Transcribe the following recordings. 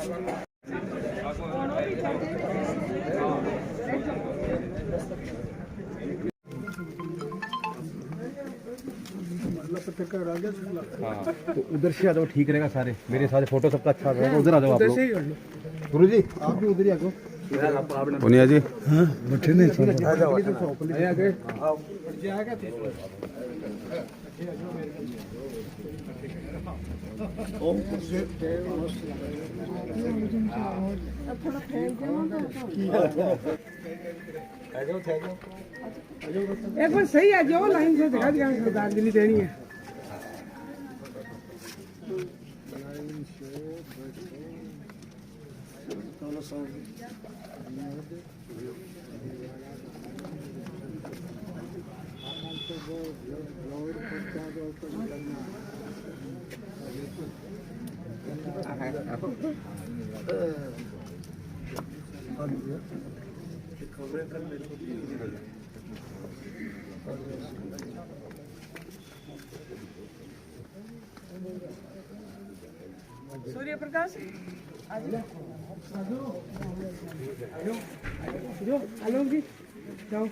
तो उधर से आ जाओ, ठीक रहेगा। सारे मेरे साथ फोटो सबका अच्छा रहेगा। उधर आ जाओ आप लोग। गुरु जी आप भी उधर ही आ जाओ। पुनिया जी हाँ बैठे नहीं एक बार सही आ जाओ, लाइन से दिखा दिया दार्जिलिंग देनी है। सूर्य प्रकाश आलोक जी जाओ।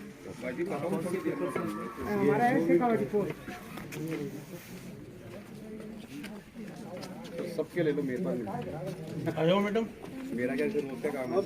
हमारा है शेखावटी फोर्ट। सबके ले लो। मेरे पास आ जाओ मैडम। मेरा क्या जरूरत है काम है।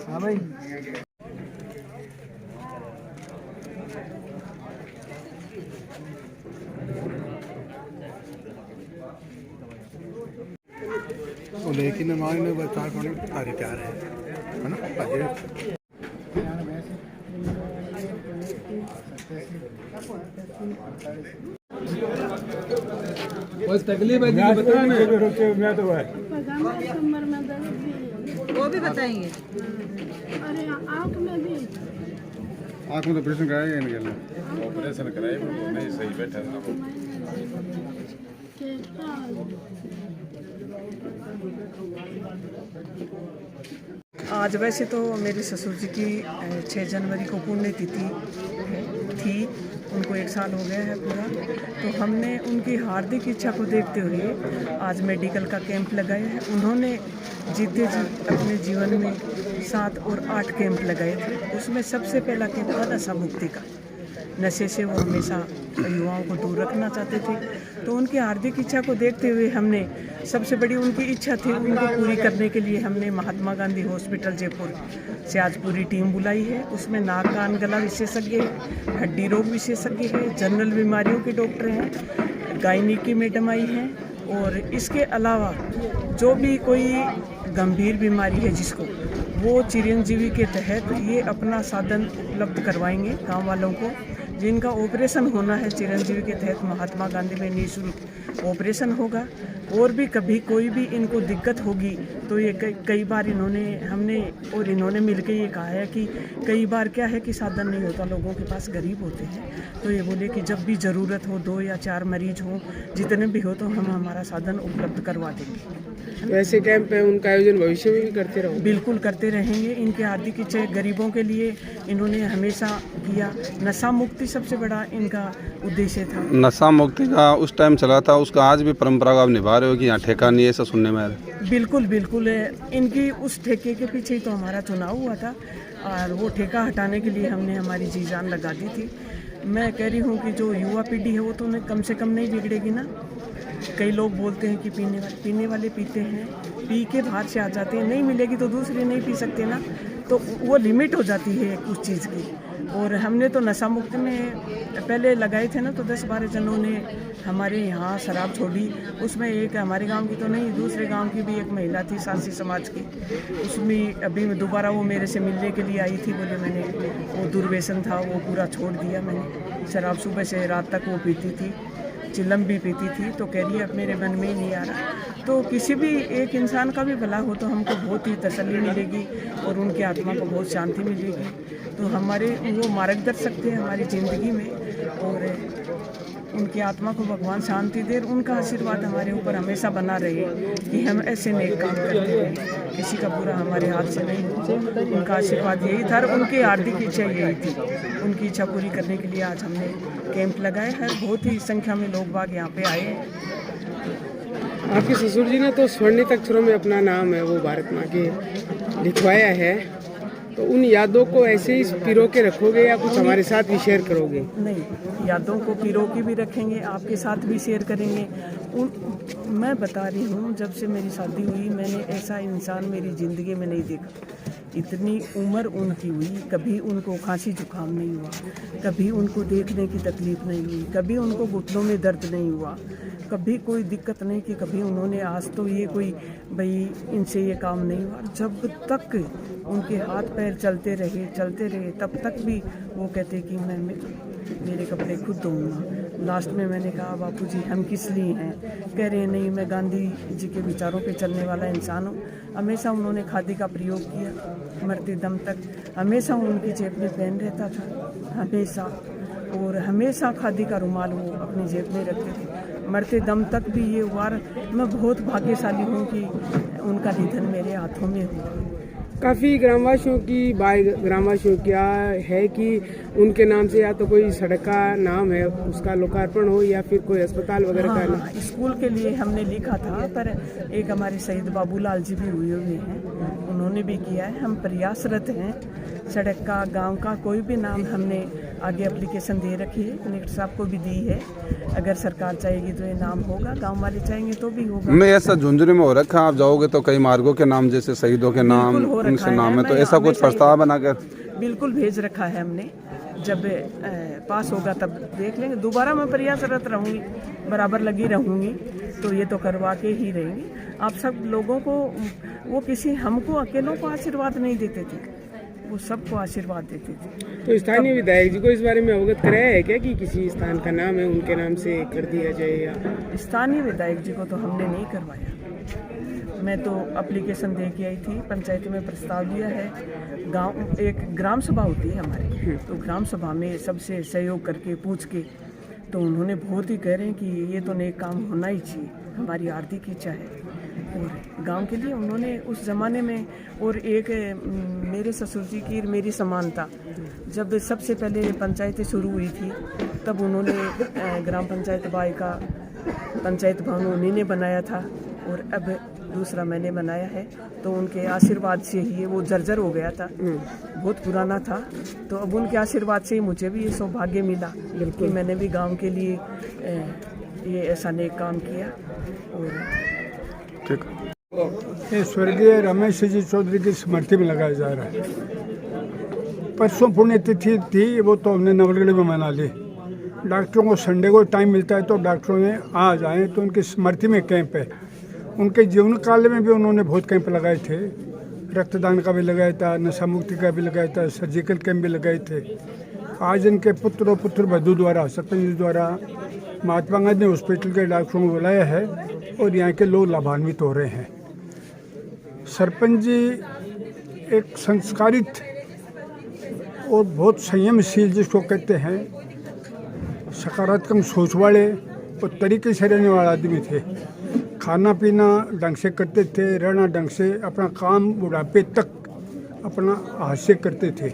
हाँ भाई लेकिन हमारे बता सारे तैयार है ना। बस तकलीफ है मैं तो है कमर में दर्द भी, वो भी बताएंगे। अरे आँख में भी। आँख में तो ऑपरेशन कराएगा नहीं, ऑपरेशन कराए वो नहीं सही बैठा था। आज वैसे तो मेरे ससुर जी की 6 जनवरी को पुण्यतिथि थी। उनको 1 साल हो गया है पूरा। तो हमने उनकी हार्दिक इच्छा को देखते हुए आज मेडिकल का कैंप लगाया है। उन्होंने जीते जी अपने जीवन में 7 और 8 कैंप लगाए थे। उसमें सबसे पहला कैंप था नशा मुक्ति का। नशे से वो हमेशा युवाओं को दूर रखना चाहते थे। तो उनकी हार्दिक इच्छा को देखते हुए हमने सबसे बड़ी उनकी इच्छा थी, उनको पूरी करने के लिए हमने महात्मा गांधी हॉस्पिटल जयपुर से आज पूरी टीम बुलाई है। उसमें नाक कान गला विशेषज्ञ है, हड्डी रोग विशेषज्ञ है, जनरल बीमारियों के डॉक्टर हैं, गायनी की मैडम आई हैं। और इसके अलावा जो भी कोई गंभीर बीमारी है जिसको, वो चिरंजीवी के तहत ये अपना साधन उपलब्ध करवाएंगे गाँव वालों को। जिनका ऑपरेशन होना है चिरंजीवी के तहत महात्मा गांधी में निःशुल्क ऑपरेशन होगा। और भी कभी कोई भी इनको दिक्कत होगी तो ये कई बार इन्होंने मिलकर ये कहा है कि कई बार क्या है कि साधन नहीं होता, लोगों के पास गरीब होते हैं। तो ये बोले कि जब भी ज़रूरत हो 2 या 4 मरीज हों, जितने भी हो, तो हम हमारा साधन उपलब्ध करवा देंगे। ऐसे कैंप है उनका आयोजन भविष्य में भी करते रहो? बिल्कुल करते रहेंगे। इनके हार्दिक इच्छा गरीबों के लिए इन्होंने हमेशा किया। नशा मुक्ति सबसे बड़ा इनका उद्देश्य था। नशा मुक्ति का उस टाइम चला था, उसका आज भी परंपरा आप निभा रहे हो कि यहाँ ठेका नहीं है, ऐसा सुनने में आ रहा है? बिल्कुल बिल्कुल। इनकी उस ठेके के पीछे ही तो हमारा चुनाव हुआ था और वो ठेका हटाने के लिए हमने हमारी जी जान लगा दी थी। मैं कह रही हूँ कि जो युवा पीढ़ी है वो तो कम से कम नहीं बिगड़ेगी ना। कई लोग बोलते हैं कि पीने वाले पीते हैं, पी के बाहर से आ जाते हैं, नहीं मिलेगी तो दूसरे नहीं पी सकते ना। तो वो लिमिट हो जाती है उस चीज़ की। और हमने तो नशा मुक्त में पहले लगाए थे ना, तो 10-12 जनों ने हमारे यहाँ शराब छोड़ी। उसमें एक हमारे गांव की तो नहीं, दूसरे गांव की भी एक महिला थी सासी समाज की। उसमें अभी दोबारा वो मेरे से मिलने के लिए आई थी। बोले मैंने वो दुर्व्यसन था वो पूरा छोड़ दिया मैंने। शराब सुबह से रात तक वो पीती थी। चिलम भी पीती थी, तो कह रही है अब मेरे मन में ही नहीं आ रहा। तो किसी भी एक इंसान का भी भला हो तो हमको बहुत ही तसल्ली मिलेगी और उनकी आत्मा को बहुत शांति मिलेगी। तो हमारे वो मार्गदर्शक थे हमारी ज़िंदगी में, और उनकी आत्मा को भगवान शांति दे। उनका आशीर्वाद हमारे ऊपर हमेशा बना रहे कि हम ऐसे नेक काम करते रहें, किसी का बुरा हमारे हाथ से नहीं हो। उनका आशीर्वाद यही था और उनकी हार्दिक इच्छा यही थी। उनकी इच्छा पूरी करने के लिए आज हमने कैंप लगाए हैं। बहुत ही संख्या में लोग बाग यहाँ पे आए हैं। आपके ससुर जी ने तो स्वर्णित अक्षरों में अपना नाम है वो भारत माँ के लिखवाया है, तो उन यादों को ऐसे ही पिरो के रखोगे या कुछ हमारे साथ भी शेयर करोगे? नहीं, यादों को पिरो के भी रखेंगे, आपके साथ भी शेयर करेंगे। मैं बता रही हूँ, जब से मेरी शादी हुई मैंने ऐसा इंसान मेरी ज़िंदगी में नहीं देखा। इतनी उम्र उनकी हुई, कभी उनको खांसी जुकाम नहीं हुआ, कभी उनको देखने की तकलीफ़ नहीं हुई, कभी उनको घुटनों में दर्द नहीं हुआ, कभी कोई दिक्कत नहीं कि कभी उन्होंने आज तो ये कोई भाई इनसे ये काम नहीं हुआ। जब तक उनके हाथ पैर चलते रहे तब तक भी वो कहते कि मैं मेरे कपड़े खुद धोऊंगा। लास्ट में मैंने कहा बापूजी हम किस लिए हैं? कह रहे नहीं, मैं गांधी जी के विचारों पे चलने वाला इंसान हूँ। हमेशा उन्होंने खादी का प्रयोग किया, मरते दम तक हमेशा उनकी जेब में पेन रहता था हमेशा, और हमेशा खादी का रुमाल वो अपनी जेब में रखते थे। मरते दम तक भी ये हुआ। मैं बहुत भाग्यशाली हूँ कि उनका निधन मेरे हाथों में हुआ। काफ़ी ग्रामवासियों की ग्रामवासियों क्या है कि उनके नाम से या तो कोई सड़क का नाम है उसका लोकार्पण हो या फिर कोई अस्पताल वगैरह का नाम। स्कूल के लिए हमने लिखा था, पर एक हमारे शहीद बाबूलाल जी भी हुए हैं, उन्होंने भी किया है। हम प्रयासरत हैं, सड़क का, गांव का, कोई भी नाम हमने आगे एप्लीकेशन दे रखी है, कलेक्टर साहब को भी दी है। अगर सरकार चाहेगी तो ये नाम होगा, गांव वाले चाहेंगे तो भी होगा। नहीं, ऐसा झुंझुनू में हो रखा है, आप जाओगे तो कई मार्गों के नाम जैसे शहीदों के नाम उनसे नाम है, तो ऐसा कुछ प्रस्ताव बनाकर बिल्कुल भेज रखा है हमने। जब पास होगा तब देख लेंगे। दोबारा मैं प्रयासरत रहूँगी, बराबर लगी रहूँगी, तो ये तो करवा के ही रहेंगे। आप सब लोगों को, वो किसी हमको अकेलों को आशीर्वाद नहीं देते थे, वो सबको आशीर्वाद देते थे। तो स्थानीय विधायक जी को इस बारे में अवगत कराया है क्या कि किसी स्थान का नाम है उनके नाम से कर दिया जाए? या स्थानीय विधायक जी को तो हमने नहीं करवाया। मैं तो एप्लीकेशन दे के आई थी, पंचायत में प्रस्ताव दिया है। गांव एक ग्राम सभा होती है हमारी, तो ग्राम सभा में सबसे सहयोग करके पूछ के, तो उन्होंने बहुत ही कह रहे हैं कि ये तो नेक काम होना ही चाहिए, हमारी आर्थिक इच्छा है। और गांव के लिए उन्होंने उस ज़माने में, और एक मेरे ससुर जी की मेरी समानता, जब सबसे पहले पंचायतें शुरू हुई थी तब उन्होंने ग्राम पंचायत बाई का पंचायत भवन उन्हीं ने बनाया था, और अब दूसरा मैंने बनाया है। तो उनके आशीर्वाद से ही वो जर्जर हो गया था, बहुत पुराना था, तो अब उनके आशीर्वाद से ही मुझे भी ये सौभाग्य मिला कि मैंने भी गांव के लिए ये ऐसा नेक काम किया। और ये स्वर्गीय रमेश जी चौधरी की स्मृति में लगाया जा रहा है। परसों पुण्यतिथि थी, वो तो हमने नवलगढ़ में मना ली। डॉक्टरों को संडे को टाइम मिलता है तो डॉक्टरों ने आ जाए, तो उनकी स्मृति में कैंप है। उनके जीवन काल में भी उन्होंने बहुत कैंप लगाए थे, रक्तदान का भी लगाया था, नशा मुक्ति का भी लगाया था, सर्जिकल कैंप भी लगाए थे। आज इनके पुत्र और पुत्र बधू द्वारा, सरपंच द्वारा महात्मा गांधी हॉस्पिटल के डॉक्टरों को बुलाया है और यहाँ के लोग लाभान्वित हो रहे हैं। सरपंच जी एक संस्कारित और बहुत संयमशील, जिसको कहते हैं सकारात्मक सोच वाले और तरीके से रहने वाले आदमी थे। खाना पीना ढंग से करते थे, रहना ढंग से, अपना काम बुढ़ापे तक अपना हास्य करते थे।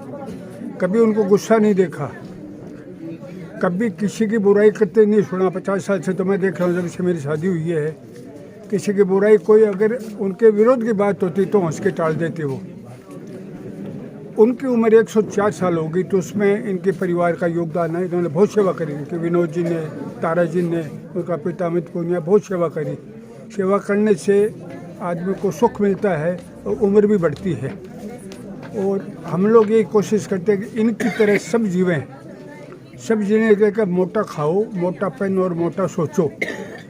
कभी उनको गुस्सा नहीं देखा, कभी किसी की बुराई करते नहीं सुना। 50 साल से तो मैं देख रहा हूँ, जब से मेरी शादी हुई है, किसी की बुराई, कोई अगर उनके विरोध की बात होती तो हंस के टाल देते वो। उनकी उम्र 104 साल हो गई, तो उसमें इनके परिवार का योगदान है। इन्होंने बहुत सेवा करी, इनके विनोद जी ने, तारा जी ने, उनका पिता अमित पुनिया, बहुत सेवा करी। सेवा करने से आदमी को सुख मिलता है और उम्र भी बढ़ती है। और हम लोग ये कोशिश करते हैं कि इनकी तरह सब जीवें। सब जीने के लिए मोटा खाओ, मोटा पहनो और मोटा सोचो।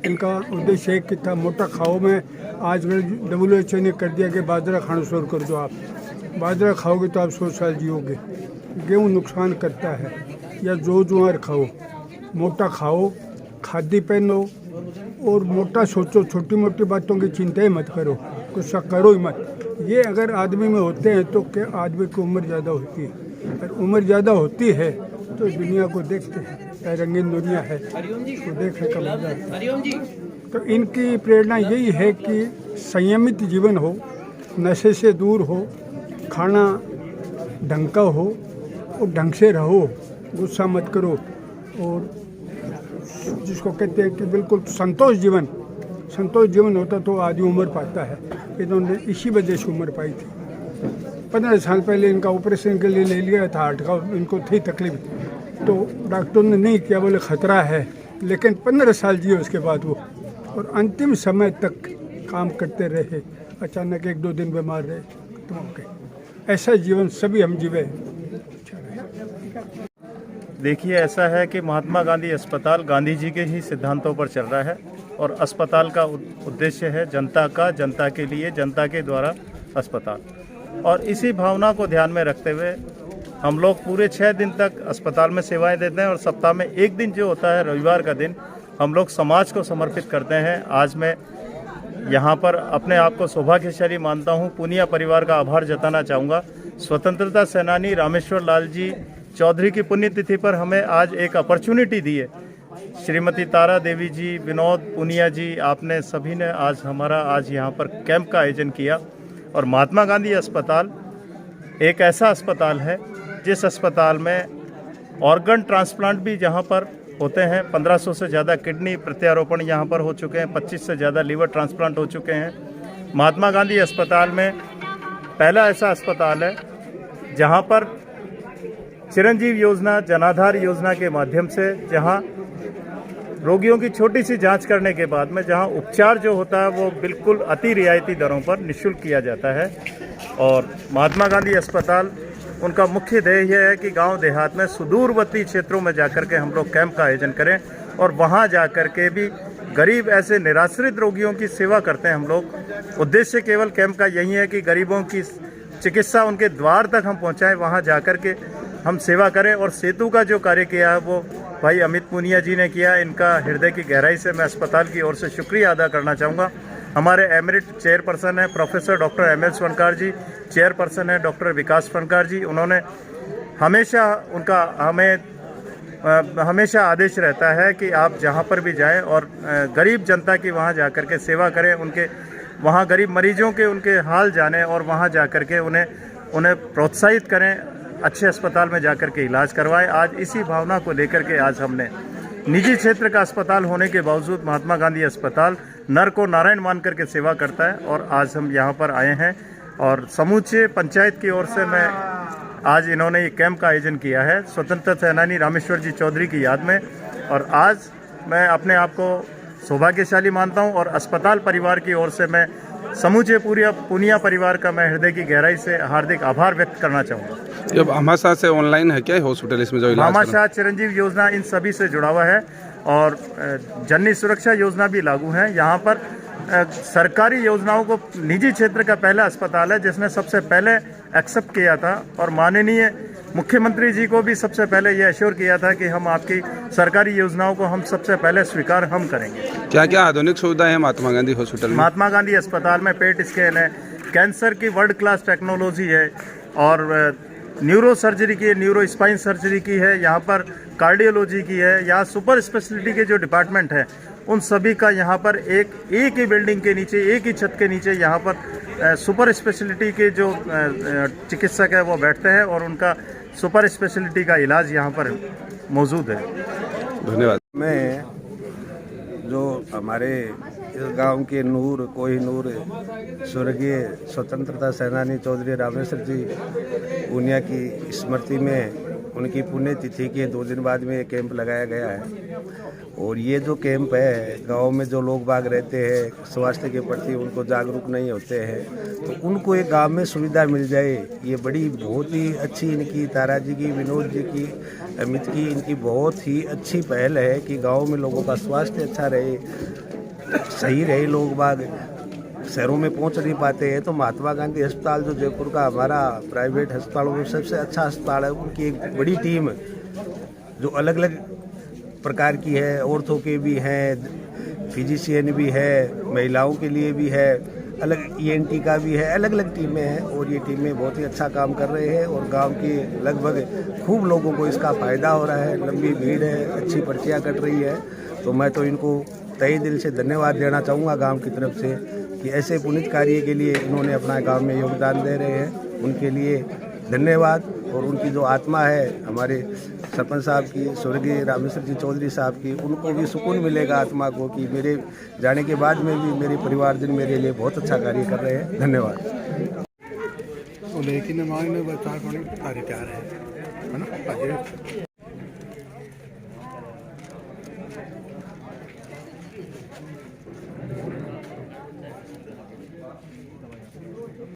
इनका उद्देश्य एक था, मोटा खाओ में आज WHO ने कर दिया कि बाजरा खाना शुरू कर दो। आप बाजरा खाओगे तो आप 100 साल जियोगे। गेहूँ नुकसान करता है, या जो ज्वार खाओ, मोटा खाओ खादी पहनो और मोटा सोचो, छोटी मोटी बातों की चिंता ही मत करो, गुस्सा करो ही मत। ये अगर आदमी में होते हैं तो क्या आदमी की उम्र ज़्यादा होती है, अगर उम्र ज़्यादा होती है तो दुनिया को देखते हैं, चाहे रंगीन दुनिया है तो देखने का मजा है। तो इनकी प्रेरणा यही है कि संयमित जीवन हो, नशे से दूर हो, खाना ढंग का हो और ढंग से रहो, गुस्सा मत करो, और जिसको कहते हैं कि बिल्कुल संतोष जीवन होता तो आदमी उम्र पाता है। इन्होंने इसी वजह से उम्र पाई थी। 15 साल पहले इनका ऑपरेशन के लिए ले लिया था, हार्ट का इनको थी तकलीफ, तो डॉक्टर ने नहीं किया, बोले खतरा है, लेकिन 15 साल जिए उसके बाद वो, और अंतिम समय तक काम करते रहे। अचानक 1-2 दिन बीमार रहे, खत्म हो गए। ऐसा जीवन सभी हम जीवे। देखिए, ऐसा है कि महात्मा गांधी अस्पताल गांधी जी के ही सिद्धांतों पर चल रहा है, और अस्पताल का उद्देश्य है जनता का, जनता के लिए, जनता के द्वारा अस्पताल। और इसी भावना को ध्यान में रखते हुए हम लोग पूरे 6 दिन तक अस्पताल में सेवाएं देते हैं, और सप्ताह में एक दिन जो होता है रविवार का दिन, हम लोग समाज को समर्पित करते हैं। आज मैं यहाँ पर अपने आप को सौभाग्यशाली मानता हूँ, पूनिया परिवार का आभार जताना चाहूँगा। स्वतंत्रता सेनानी रामेश्वर लाल जी चौधरी की पुण्यतिथि पर हमें आज एक अपॉर्चुनिटी दी है। श्रीमती तारा देवी जी, विनोद पूनिया जी, आपने सभी ने आज यहाँ पर कैंप का आयोजन किया। और महात्मा गांधी अस्पताल एक ऐसा अस्पताल है जिस अस्पताल में ऑर्गन ट्रांसप्लांट भी जहाँ पर होते हैं। 1500 से ज़्यादा किडनी प्रत्यारोपण यहाँ पर हो चुके हैं, 25 से ज़्यादा लीवर ट्रांसप्लांट हो चुके हैं। महात्मा गांधी अस्पताल में पहला ऐसा अस्पताल है जहाँ पर चिरंजीव योजना, जनाधार योजना के माध्यम से जहाँ रोगियों की छोटी सी जांच करने के बाद में जहाँ उपचार जो होता है वो बिल्कुल अति रियायती दरों पर निःशुल्क किया जाता है। और महात्मा गांधी अस्पताल, उनका मुख्य ध्येय यह है कि गांव देहात में सुदूरवर्ती क्षेत्रों में जाकर के हम लोग कैंप का आयोजन करें, और वहां जाकर के भी गरीब ऐसे निराश्रित रोगियों की सेवा करते हैं हम लोग। उद्देश्य केवल कैंप का यही है कि गरीबों की चिकित्सा उनके द्वार तक हम पहुँचाएँ, वहाँ जाकर के हम सेवा करें। और सेतु का जो कार्य किया है वो भाई अमित पूनिया जी ने किया। इनका हृदय की गहराई से मैं अस्पताल की ओर से शुक्रिया अदा करना चाहूँगा। हमारे एमरिट चेयरपर्सन है प्रोफेसर डॉक्टर एम एल स्वनकार जी, चेयरपर्सन है डॉक्टर विकास फनकार जी। उन्होंने हमेशा हमेशा आदेश रहता है कि आप जहाँ पर भी जाएं और गरीब जनता की वहाँ जाकर के सेवा करें, उनके वहाँ गरीब मरीजों के उनके हाल जाने और वहाँ जाकर के उन्हें प्रोत्साहित करें, अच्छे अस्पताल में जाकर के इलाज करवाएं। आज इसी भावना को लेकर के आज हमने निजी क्षेत्र का अस्पताल होने के बावजूद महात्मा गांधी अस्पताल नर को नारायण मान करके सेवा करता है, और आज हम यहाँ पर आए हैं। और समूचे पंचायत की ओर से मैं आज इन्होंने ये कैंप का आयोजन किया है स्वतंत्रता सेनानी रामेश्वर जी चौधरी की याद में। और आज मैं अपने आप को सौभाग्यशाली मानता हूँ, और अस्पताल परिवार की ओर से मैं समूचे पूनिया परिवार का मैं हृदय की गहराई से हार्दिक आभार व्यक्त करना चाहूँगा। जब हमारे से ऑनलाइन है क्या हॉस्पिटल, इसमें जो इलाज हमारे साथ चिरंजीव योजना इन सभी से जुड़ा हुआ है, और जननी सुरक्षा योजना भी लागू है। यहाँ पर सरकारी योजनाओं को निजी क्षेत्र का पहला अस्पताल है जिसने सबसे पहले एक्सेप्ट किया था, और माननीय मुख्यमंत्री जी को भी सबसे पहले ये अश्योर किया था कि हम आपकी सरकारी योजनाओं को हम सबसे पहले स्वीकार हम करेंगे। क्या क्या आधुनिक सुविधाएं हैं महात्मा गांधी हॉस्पिटल में? महात्मा गांधी अस्पताल में पेट स्कैन है, कैंसर की वर्ल्ड क्लास टेक्नोलॉजी है, और न्यूरो सर्जरी की है, न्यूरो स्पाइन सर्जरी की है, यहाँ पर कार्डियोलॉजी की है। यहाँ सुपर स्पेशलिटी के जो डिपार्टमेंट हैं उन सभी का यहाँ पर एक ही बिल्डिंग के नीचे, एक ही छत के नीचे यहाँ पर सुपर स्पेशलिटी के जो चिकित्सक है वो बैठते हैं, और उनका सुपर स्पेशलिटी का इलाज यहाँ पर मौजूद है। धन्यवाद। मैं जो हमारे इस गांव के नूर कोहिनूर स्वर्गीय स्वतंत्रता सेनानी चौधरी रामेश्वर जी पूनिया की स्मृति में उनकी पुण्यतिथि के 2 दिन बाद में ये कैंप लगाया गया है। और ये जो कैंप है, गांव में जो लोग बाग रहते हैं स्वास्थ्य के प्रति उनको जागरूक नहीं होते हैं, तो उनको एक गांव में सुविधा मिल जाए, ये बड़ी बहुत ही अच्छी इनकी तारा जी की, विनोद जी की, अमित की, इनकी बहुत ही अच्छी पहल है कि गांव में लोगों का स्वास्थ्य अच्छा रहे, सही रहे। लोग बाग शहरों में पहुंच नहीं पाते हैं, तो महात्मा गांधी अस्पताल जो जयपुर का हमारा प्राइवेट अस्पतालों में सबसे अच्छा अस्पताल है, उनकी एक बड़ी टीम जो अलग अलग प्रकार की है, औरतों के भी हैं, फिजिशियन भी है, महिलाओं के लिए भी है, अलग ENT का भी है, अलग अलग टीमें हैं और ये टीमें बहुत ही अच्छा काम कर रहे हैं और गांव के लगभग खूब लोगों को इसका फ़ायदा हो रहा है। लंबी भीड़ है, अच्छी पर्चियाँ कट रही है, तो मैं तो इनको तहे दिल से धन्यवाद देना चाहूँगा गांव की तरफ से कि ऐसे पुनीत कार्य के लिए इन्होंने अपना गांव में योगदान दे रहे हैं। उनके लिए धन्यवाद। और उनकी जो आत्मा है हमारे सरपंच साहब की, स्वर्गीय रामेश्वर जी चौधरी साहब की, उनको भी सुकून मिलेगा आत्मा को कि मेरे जाने के बाद में भी मेरे परिवारजन मेरे लिए बहुत अच्छा कार्य कर रहे हैं। धन्यवाद। लेकिन मांग में बता कार्य तैयार है ना।